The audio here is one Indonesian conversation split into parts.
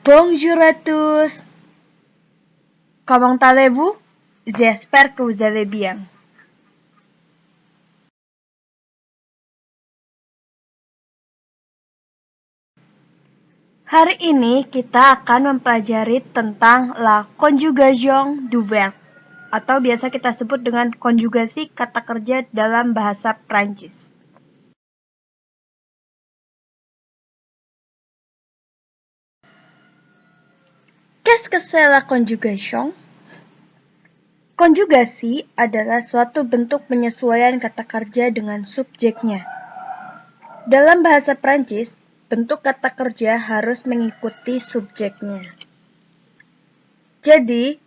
Bonjour à tous. Comment allez-vous? J'espère que vous allez bien. Hari ini kita akan mempelajari tentang la conjugation du verbe atau biasa kita sebut dengan konjugasi kata kerja dalam bahasa Prancis. Qu'est-ce que c'est la conjugation? Konjugasi adalah suatu bentuk penyesuaian kata kerja dengan subjeknya. Dalam bahasa Prancis, bentuk kata kerja harus mengikuti subjeknya. Jadi,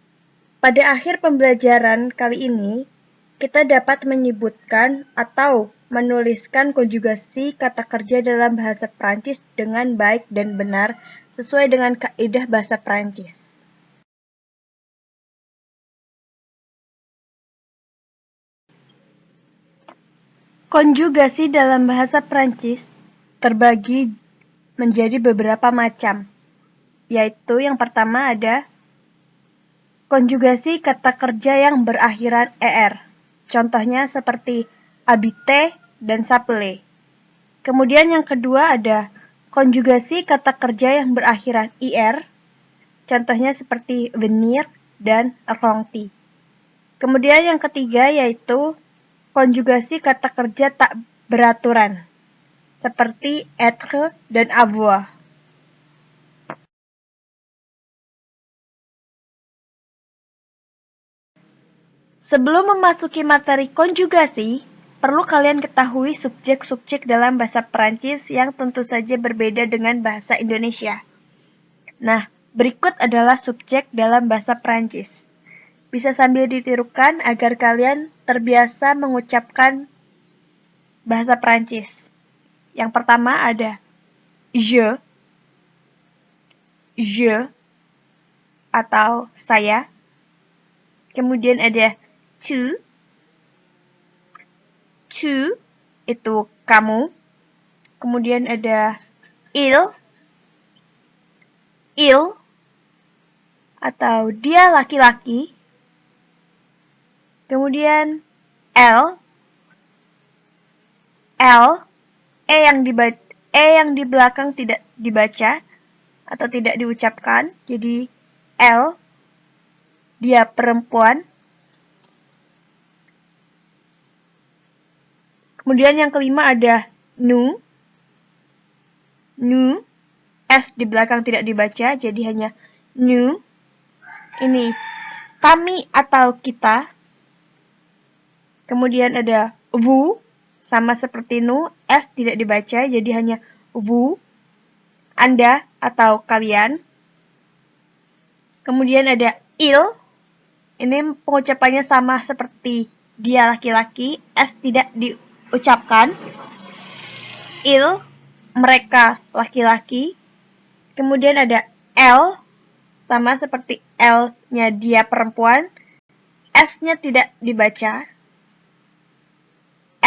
pada akhir pembelajaran kali ini, kita dapat menyebutkan atau menuliskan konjugasi kata kerja dalam bahasa Prancis dengan baik dan benar sesuai dengan kaidah bahasa Prancis. Konjugasi dalam bahasa Prancis terbagi menjadi beberapa macam, yaitu yang pertama ada konjugasi kata kerja yang berakhiran er. Contohnya seperti habiter dan s'appeler. Kemudian yang kedua ada konjugasi kata kerja yang berakhiran ir. Contohnya seperti venir dan renti. Kemudian yang ketiga yaitu konjugasi kata kerja tak beraturan. Seperti être dan avoir. Sebelum memasuki materi konjugasi, perlu kalian ketahui subjek-subjek dalam bahasa Perancis yang tentu saja berbeda dengan bahasa Indonesia. Nah, berikut adalah subjek dalam bahasa Perancis. Bisa sambil ditirukan agar kalian terbiasa mengucapkan bahasa Perancis. Yang pertama ada je atau saya. Kemudian ada tu itu kamu. Kemudian ada il atau dia laki-laki. Kemudian elle yang di belakang tidak dibaca atau tidak diucapkan. Jadi elle, dia perempuan. Kemudian yang kelima ada nous, S di belakang tidak dibaca, jadi hanya nous. Ini kami atau kita. Kemudian ada vous, sama seperti nous, S tidak dibaca, jadi hanya vous. Anda atau kalian. Kemudian ada il, ini pengucapannya sama seperti dia laki-laki, S tidak diucapkan. Il, mereka laki-laki. Kemudian ada elle, sama seperti L-nya dia perempuan, S-nya tidak dibaca.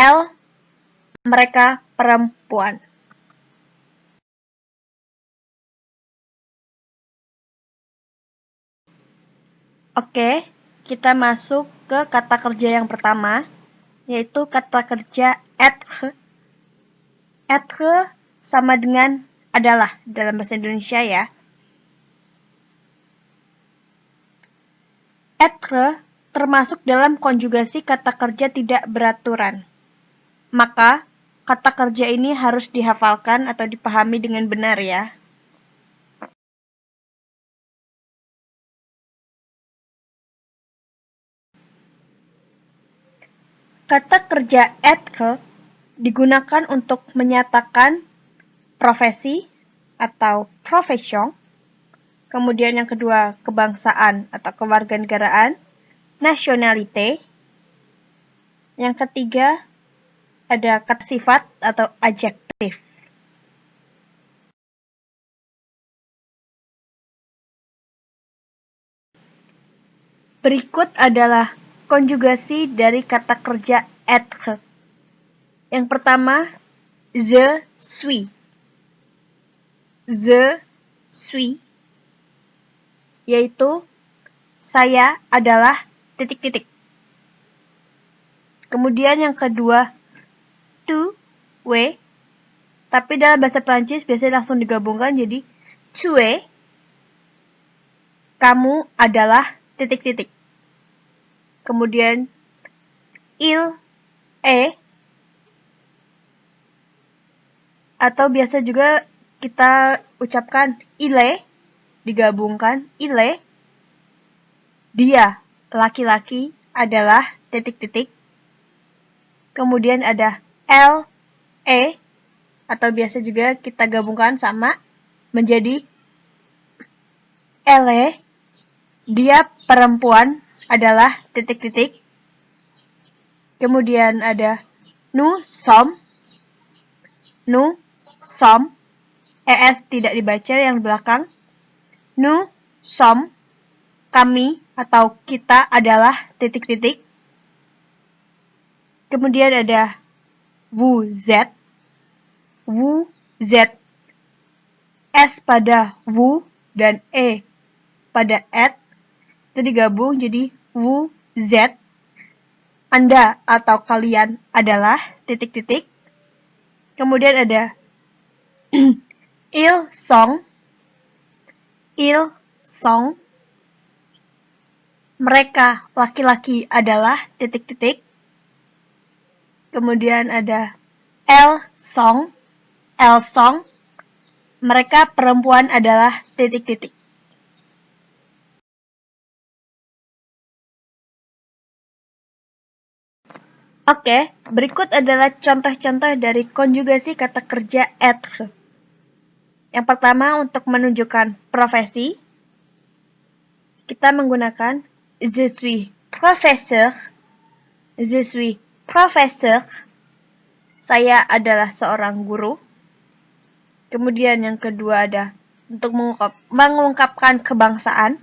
L, mereka perempuan. Oke, kita masuk ke kata kerja yang pertama, yaitu kata kerja être. Être sama dengan adalah dalam bahasa Indonesia ya. Être termasuk dalam konjugasi kata kerja tidak beraturan. Maka, kata kerja ini harus dihafalkan atau dipahami dengan benar ya. Kata kerja être digunakan untuk menyatakan profesi atau profession. Kemudian yang kedua, kebangsaan atau kewarganegaraan, nationalité. Yang ketiga, ada kata sifat atau adjektif. Berikut adalah konjugasi dari kata kerja être. Yang pertama, je suis. yaitu saya adalah titik-titik. Kemudian yang kedua, tu, we, tapi dalam bahasa Prancis biasanya langsung digabungkan jadi tu es, kamu adalah titik-titik. Kemudian il est, atau biasa juga kita ucapkan il est, digabungkan il est, dia laki-laki adalah titik-titik. Kemudian ada elle est, atau biasa juga kita gabungkan sama menjadi elle est, dia perempuan adalah titik-titik. Kemudian ada nous sommes, es tidak dibaca yang belakang. Nous sommes, kami atau kita adalah titik-titik. Kemudian ada vous êtes, S pada vous dan E pada et, itu digabung jadi vous êtes, Anda atau kalian adalah titik-titik. Kemudian ada ils sont, mereka laki-laki adalah titik-titik. Kemudian ada elles sont, mereka perempuan adalah titik-titik. Oke, berikut adalah contoh-contoh dari konjugasi kata kerja être. Yang pertama, untuk menunjukkan profesi, kita menggunakan je suis professeur, saya adalah seorang guru. Kemudian yang kedua ada untuk mengungkapkan kebangsaan,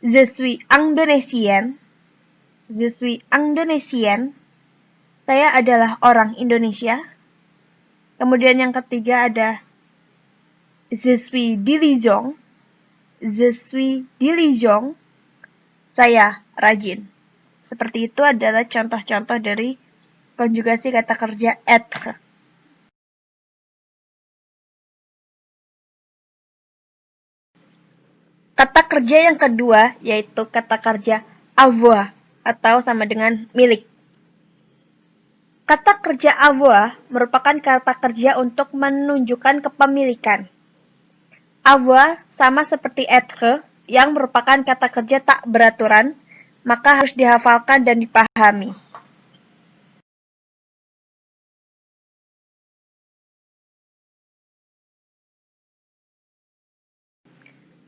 je suis indonésien, saya adalah orang Indonesia. Kemudian yang ketiga ada je suis diligent, saya rajin. Seperti itu adalah contoh-contoh dari konjugasi kata kerja être. Kata kerja yang kedua yaitu kata kerja avoir atau sama dengan milik. Kata kerja avoir merupakan kata kerja untuk menunjukkan kepemilikan. Avoir sama seperti être yang merupakan kata kerja tak beraturan, maka harus dihafalkan dan dipahami.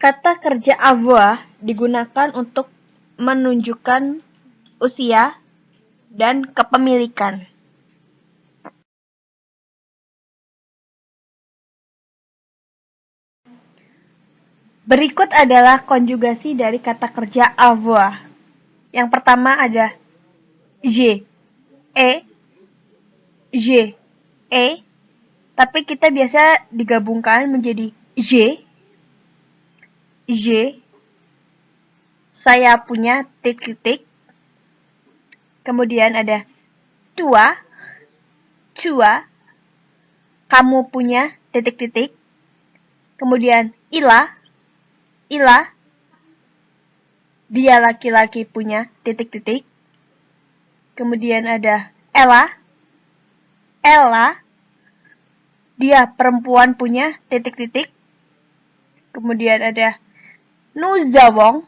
Kata kerja avoir digunakan untuk menunjukkan usia dan kepemilikan. Berikut adalah konjugasi dari kata kerja avoir. Yang pertama ada je, tapi kita biasa digabungkan menjadi je, saya punya titik-titik. Kemudian ada tua, kamu punya titik-titik. Kemudian ila, dia laki-laki punya titik-titik. Kemudian ada ella, dia perempuan punya titik-titik. Kemudian ada nous avons,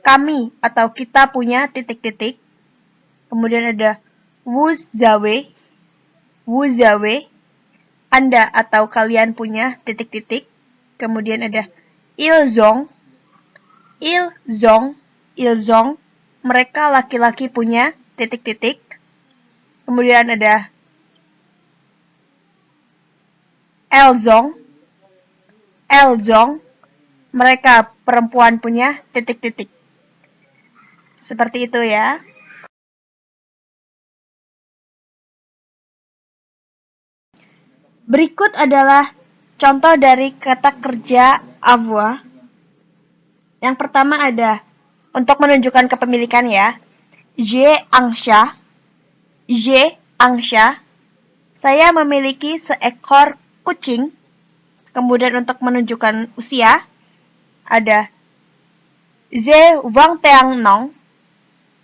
kami atau kita punya titik-titik. Kemudian ada vous avez, Anda atau kalian punya titik-titik. Kemudian ada ils ont, mereka laki-laki punya titik-titik. Kemudian ada elles ont, mereka perempuan punya titik-titik. Seperti itu ya. Berikut adalah contoh dari kata kerja avoir. Yang pertama ada untuk menunjukkan kepemilikan ya. J'ai un chat. J'ai un chat. Saya memiliki seekor kucing. Kemudian untuk menunjukkan usia ada j'ai 21 ans.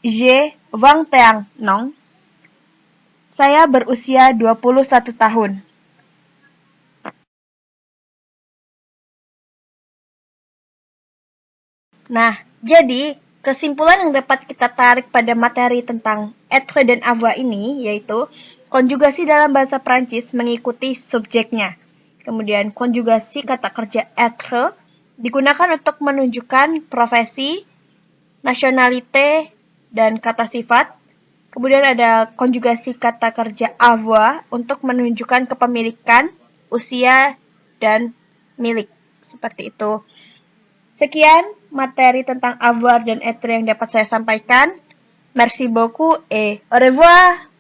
J'ai 21 ans. Saya berusia 21 tahun. Nah, jadi kesimpulan yang dapat kita tarik pada materi tentang être dan avoir ini yaitu konjugasi dalam bahasa Prancis mengikuti subjeknya. Kemudian konjugasi kata kerja être digunakan untuk menunjukkan profesi, nationalité, dan kata sifat. Kemudian ada konjugasi kata kerja avoir untuk menunjukkan kepemilikan, usia, dan milik. Seperti itu. Sekian materi tentang avoir dan être yang dapat saya sampaikan. Merci beaucoup et au revoir.